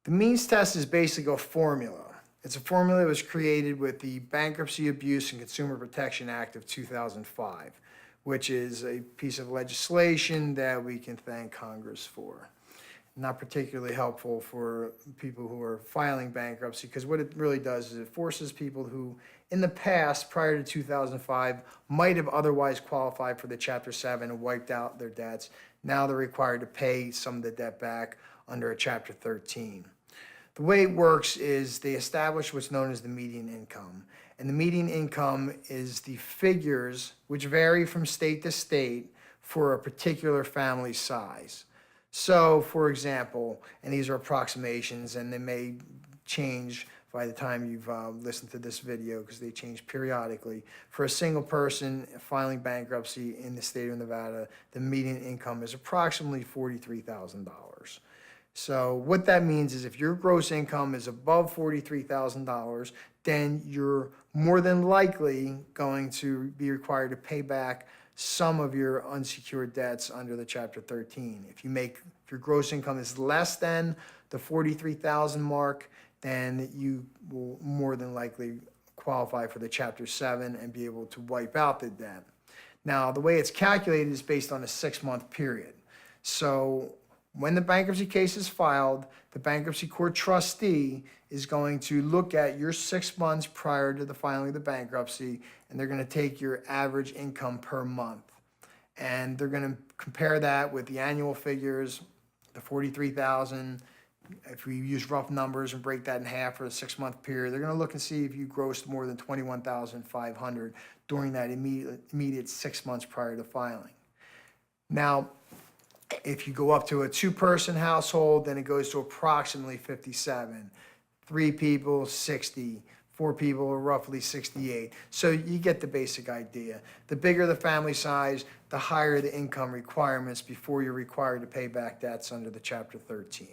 The means test is basically a formula. It's a formula that was created with the Bankruptcy Abuse and Consumer Protection Act of 2005, which is a piece of legislation that we can thank Congress for. Not particularly helpful for people who are filing bankruptcy, because what it really does is it forces people who in the past, prior to 2005, might have otherwise qualified for the Chapter 7 and wiped out their debts. Now they're required to pay some of the debt back under a Chapter 13. The way it works is they establish what's known as the median income. And the median income is the figures which vary from state to state for a particular family size. So, for example, and these are approximations, and they may change by the time you've listened to this video because they change periodically. For a single person filing bankruptcy in the state of Nevada, the median income is approximately $43,000. So what that means is if your gross income is above $43,000, then you're more than likely going to be required to pay back some of your unsecured debts under the Chapter 13. If your gross income is less than the 43,000 mark, then you will more than likely qualify for the Chapter 7 and be able to wipe out the debt. Now, the way it's calculated is based on a 6-month period. So when the bankruptcy case is filed, the bankruptcy court trustee is going to look at your 6 months prior to the filing of the bankruptcy, and they're going to take your average income per month. And they're going to compare that with the annual figures, the 43,000. If we use rough numbers and break that in half for a 6-month period, they're going to look and see if you grossed more than $21,500 during that immediate 6 months prior to filing. Now, if you go up to a 2-person household, then it goes to approximately 57. 3 people, 60. 4 people, roughly 68. So you get the basic idea. The bigger the family size, the higher the income requirements before you're required to pay back debts under the Chapter 13.